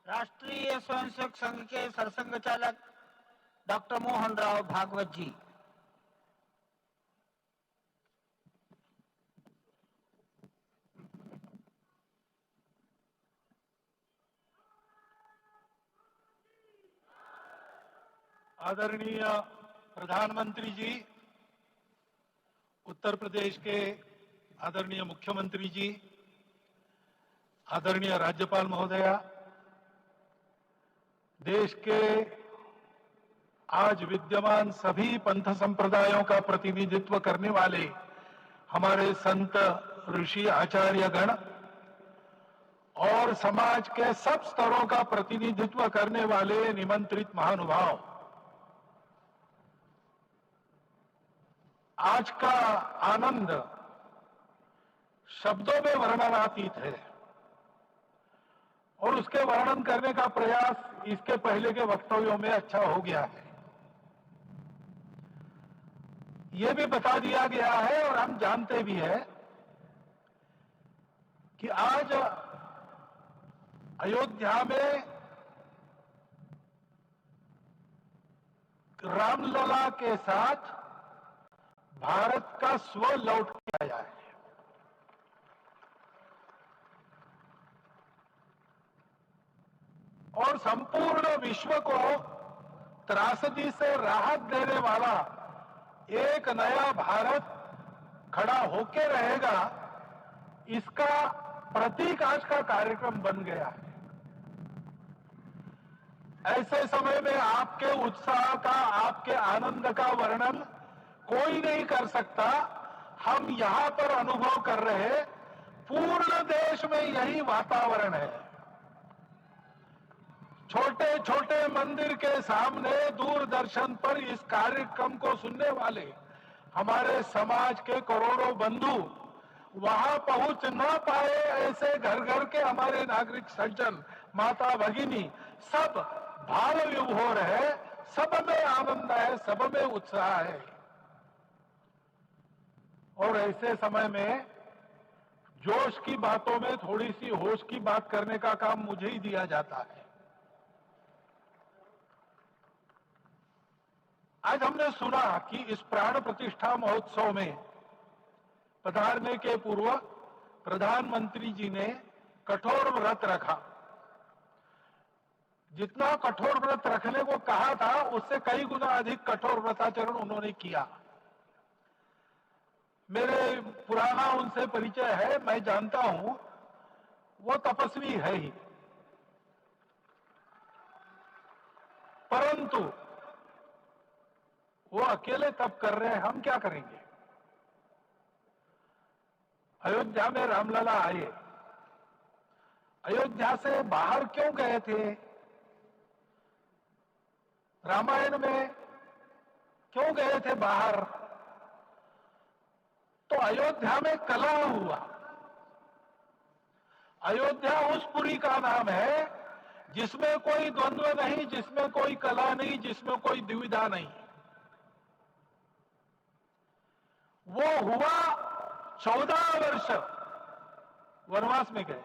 राष्ट्रीय स्वयंसेवक संघ के सरसंघ चालक डॉक्टर मोहन राव भागवत जी। आदरणीय प्रधानमंत्री जी, उत्तर प्रदेश के आदरणीय मुख्यमंत्री जी, आदरणीय राज्यपाल महोदया, देश के आज विद्यमान सभी पंथ संप्रदायों का प्रतिनिधित्व करने वाले हमारे संत ऋषि आचार्य गण और समाज के सब स्तरों का प्रतिनिधित्व करने वाले निमंत्रित महानुभाव, आज का आनंद शब्दों में वर्णनातीत है और उसके वर्णन करने का प्रयास इसके पहले के वक्तव्यों में अच्छा हो गया है। यह भी बता दिया गया है और हम जानते भी हैं कि आज अयोध्या में रामलला के साथ भारत का स्व लौट के आया है। और संपूर्ण विश्व को त्रासदी से राहत देने वाला एक नया भारत खड़ा होके रहेगा, इसका प्रतीक आज का कार्यक्रम बन गया है। ऐसे समय में आपके उत्साह का, आपके आनंद का वर्णन कोई नहीं कर सकता। हम यहां पर अनुभव कर रहे, पूर्ण देश में यही वातावरण है। छोटे छोटे मंदिर के सामने दूरदर्शन पर इस कार्यक्रम को सुनने वाले हमारे समाज के करोड़ों बंधु वहां पहुंच ना पाए, ऐसे घर घर के हमारे नागरिक सज्जन, माता भगिनी सब भाव विभोर है, सब में आनंद है, सब में उत्साह है। और ऐसे समय में जोश की बातों में थोड़ी सी होश की बात करने का काम मुझे ही दिया जाता है। आज हमने सुना कि इस प्राण प्रतिष्ठा महोत्सव में पधारने के पूर्व प्रधानमंत्री जी ने कठोर व्रत रखा। जितना कठोर व्रत रखने को कहा था, उससे कई गुना अधिक कठोर व्रताचरण उन्होंने किया। मेरे पुराना उनसे परिचय है, मैं जानता हूं वो तपस्वी है ही, परंतु वो अकेले तप कर रहे हैं, हम क्या करेंगे। अयोध्या में रामलला आए, अयोध्या से बाहर क्यों गए थे, रामायण में क्यों गए थे बाहर, तो अयोध्या में कलह हुआ। अयोध्या उस पुरी का नाम है जिसमें कोई द्वंद्व नहीं, जिसमें कोई कलह नहीं, जिसमें कोई दुविधा नहीं। वो हुआ 14 वर्ष वनवास में गए।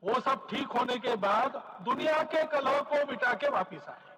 वो सब ठीक होने के बाद दुनिया के कलह को मिटा के वापिस आए।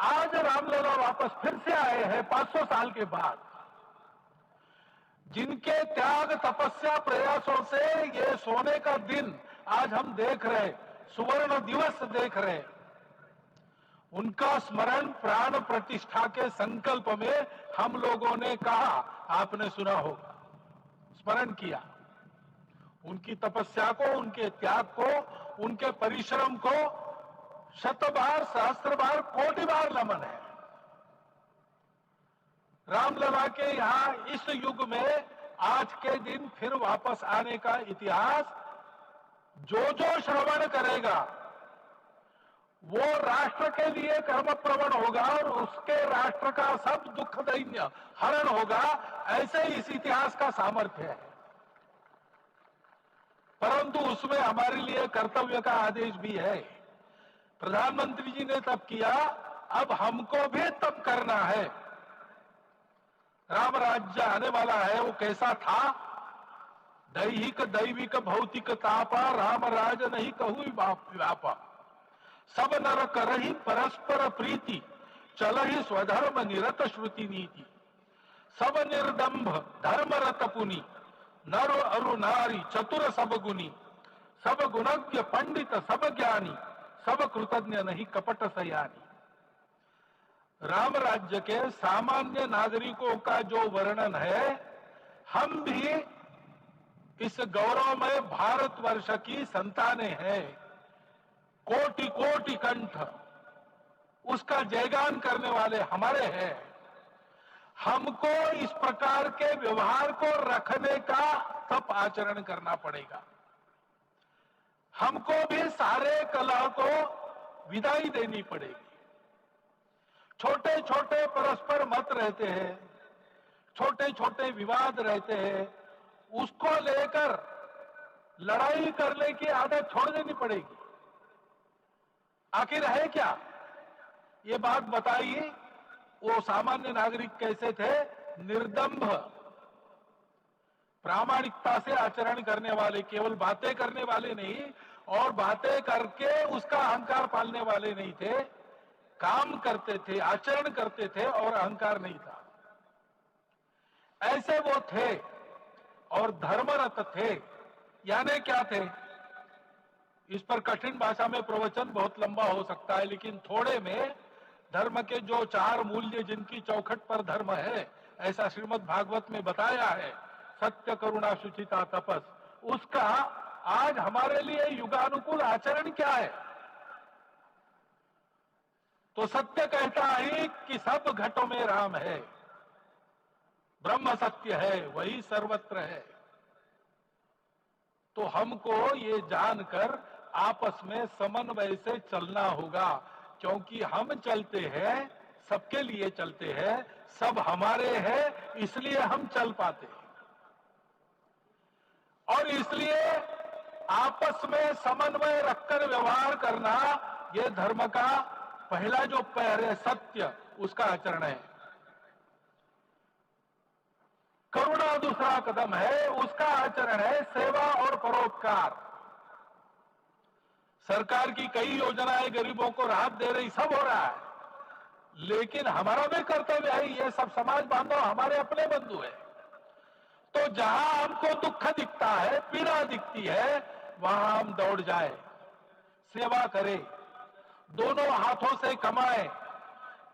आज रामलला वापस फिर से आए हैं 500 साल के बाद। जिनके त्याग, तपस्या, प्रयासों से ये सोने का दिन आज हम देख रहे, सुवर्ण दिवस देख रहे, उनका स्मरण प्राण प्रतिष्ठा के संकल्प में हम लोगों ने कहा, आपने सुना होगा, स्मरण किया। उनकी तपस्या को, उनके त्याग को, उनके परिश्रम को शत बार, सहस्त्र बार, कोटि बार नमन है। रामलला के यहां इस युग में आज के दिन फिर वापस आने का इतिहास जो जो श्रवण करेगा वो राष्ट्र के लिए कर्मप्रवण होगा और उसके राष्ट्र का सब दुख दैन्य हरण होगा। ऐसे इस इतिहास का सामर्थ्य है। परंतु उसमें हमारे लिए कर्तव्य का आदेश भी है। प्रधानमंत्री जी ने तप किया, अब हमको भी तप करना है। राम राज्य आने वाला है, वो कैसा था, दैहिक दैविक भौतिक तापा राम राज नहीं कहू व्यापा। सब नर करहि परस्पर प्रीति चलहि स्वधर्म निरत श्रुति नीति। सब निर्दंभ धर्म रत पुनि नर अरु नारी चतुर सब गुनी। सब गुणज्ञ पंडित सब ज्ञानी सब कृतज्ञ नहीं कपट सयानी। राम राज्य के सामान्य नागरिकों का जो वर्णन है, हम भी इस गौरवमय भारतवर्ष की संतानें हैं। कोटि कोटि कंठ उसका जयगान करने वाले हमारे हैं। हमको इस प्रकार के व्यवहार को रखने का तप आचरण करना पड़ेगा। हमको भी सारे कलह को विदाई देनी पड़ेगी। छोटे छोटे परस्पर मत रहते हैं, छोटे छोटे विवाद रहते हैं, उसको लेकर लड़ाई करने की आदत छोड़ देनी पड़ेगी। आखिर है क्या? ये बात बताइए, वो सामान्य नागरिक कैसे थे? निर्दंभ, प्रामाणिकता से आचरण करने वाले, केवल बातें करने वाले नहीं, और बातें करके उसका अहंकार पालने वाले नहीं थे। काम करते थे, आचरण करते थे और अहंकार नहीं था। ऐसे वो थे और धर्मरत थे। यानी क्या थे? इस पर कठिन भाषा में प्रवचन बहुत लंबा हो सकता है, लेकिन थोड़े में धर्म के जो 4 मूल्य जिनकी चौखट पर धर्म है, ऐसा श्रीमद् भागवत में बताया है, सत्य करुणा शुचिता तपस, उसका आज हमारे लिए युगानुकूल आचरण क्या है? तो सत्य कहता है कि सब घटों में राम है, ब्रह्म सत्य है, वही सर्वत्र है। तो हमको ये जानकर आपस में समन्वय से चलना होगा, क्योंकि हम चलते हैं, सबके लिए चलते हैं, सब हमारे हैं, इसलिए हम चल पाते हैं। और इसलिए आपस में समन्वय रखकर व्यवहार करना, यह धर्म का पहला जो पैर है, सत्य, उसका आचरण है। करुणा दूसरा कदम है, उसका आचरण है सेवा और परोपकार। सरकार की कई योजनाएं गरीबों को राहत दे रही, सब हो रहा है, लेकिन हमारा भी कर्तव्य है, ये सब समाज बांधव हमारे अपने बंधु है। तो जहां हमको दुख दिखता है, पीड़ा दिखती है, वहां हम दौड़ जाए, सेवा करें, दोनों हाथों से कमाएं,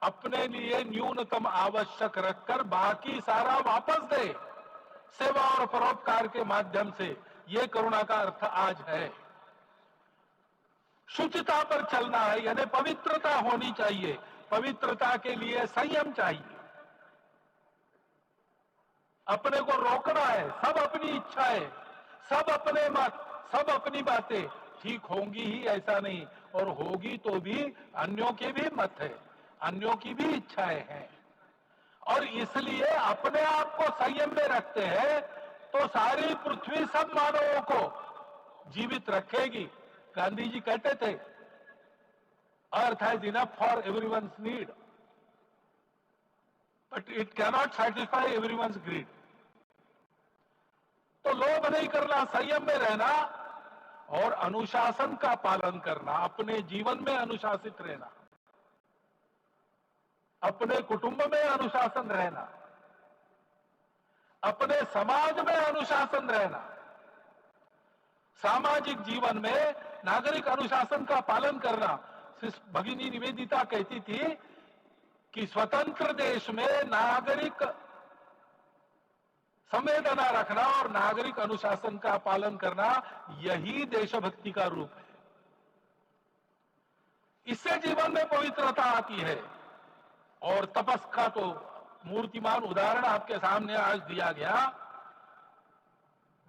अपने लिए न्यूनतम आवश्यक रखकर बाकी सारा वापस दे, सेवा और परोपकार के माध्यम से। ये करुणा का अर्थ आज है। शुचिता पर चलना है, यानी पवित्रता होनी चाहिए। पवित्रता के लिए संयम चाहिए, अपने को रोकना है। सब अपनी इच्छाएं, सब अपने मत, सब अपनी बातें ठीक होंगी ही ऐसा नहीं, और होगी तो भी अन्यों के भी मत है, अन्यों की भी इच्छाएं हैं। और इसलिए अपने आप को संयम में रखते हैं तो सारी पृथ्वी सब मानवों को जीवित रखेगी। गांधी जी कहते थे, earth has enough for everyone's need but it cannot satisfy everyone's greed. तो लोभ नहीं करना, संयम में रहना और अनुशासन का पालन करना, अपने जीवन में अनुशासित रहना, अपने कुटुंब में अनुशासन रहना, अपने समाज में अनुशासन रहना। सामाजिक जीवन में नागरिक अनुशासन का पालन करना। भगिनी निवेदिता कहती थी कि स्वतंत्र देश में नागरिक संवेदना रखना और नागरिक अनुशासन का पालन करना, यही देशभक्ति का रूप है। इससे जीवन में पवित्रता आती है। और तपस का तो मूर्तिमान उदाहरण आपके सामने आज दिया गया।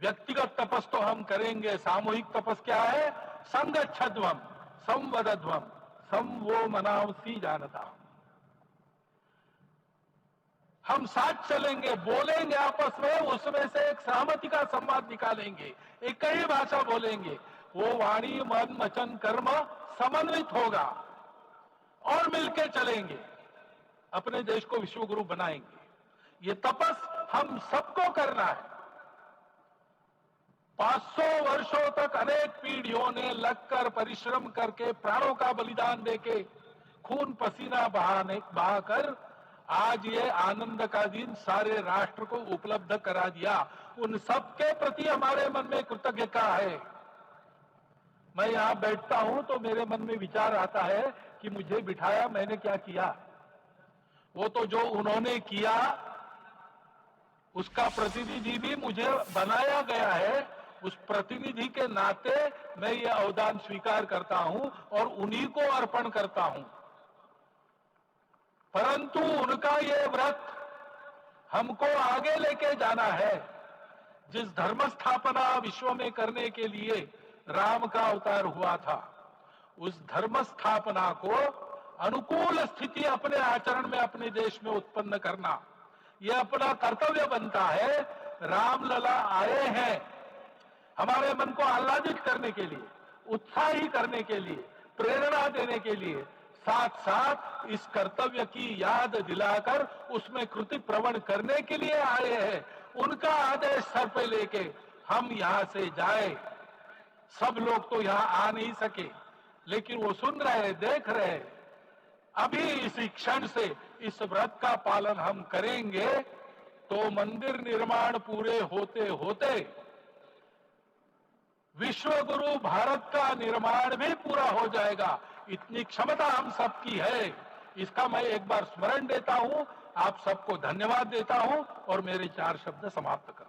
व्यक्तिगत तपस तो हम करेंगे, सामूहिक तपस क्या है? संगच्छध्वम संवदध्वम सम वो मनावसी जानता। हम साथ चलेंगे, बोलेंगे आपस में, उसमें से एक सहमति का संवाद निकालेंगे, एक ही भाषा बोलेंगे, वो वाणी मन वचन कर्म समन्वित होगा और मिलकर चलेंगे, अपने देश को विश्व गुरु बनाएंगे। ये तपस हम सबको करना है। 500 वर्षों तक अनेक पीढ़ियों ने लगकर परिश्रम करके प्राणों का बलिदान देके खून पसीना बहाकर आज ये आनंद का दिन सारे राष्ट्र को उपलब्ध करा दिया। उन सबके प्रति हमारे मन में कृतज्ञता है। मैं यहां बैठता हूं तो मेरे मन में विचार आता है कि मुझे बिठाया, मैंने क्या किया? वो तो जो उन्होंने किया उसका प्रतिनिधि भी मुझे बनाया गया है। उस प्रतिनिधि के नाते मैं ये अवदान स्वीकार करता हूं और उन्हीं को अर्पण करता हूं। परंतु उनका ये व्रत हमको आगे लेके जाना है। जिस धर्म स्थापना विश्व में करने के लिए राम का अवतार हुआ था, उस धर्म स्थापना को अनुकूल स्थिति अपने आचरण में अपने देश में उत्पन्न करना यह अपना कर्तव्य बनता है। रामलला आए हैं हमारे मन को आह्लादित करने के लिए, उत्साही करने के लिए, प्रेरणा देने के लिए, साथ साथ इस कर्तव्य की याद दिलाकर उसमें कृति प्रवण करने के लिए आए हैं। उनका आदेश सर पे लेके हम यहां से जाए। सब लोग तो यहां आ नहीं सके, लेकिन वो सुन रहे, देख रहे। अभी इसी क्षण से इस व्रत का पालन हम करेंगे तो मंदिर निर्माण पूरे होते होते विश्व गुरु भारत का निर्माण भी पूरा हो जाएगा। इतनी क्षमता हम सबकी है। इसका मैं एक बार स्मरण देता हूं, आप सबको धन्यवाद देता हूं और मेरे 4 शब्द समाप्त कर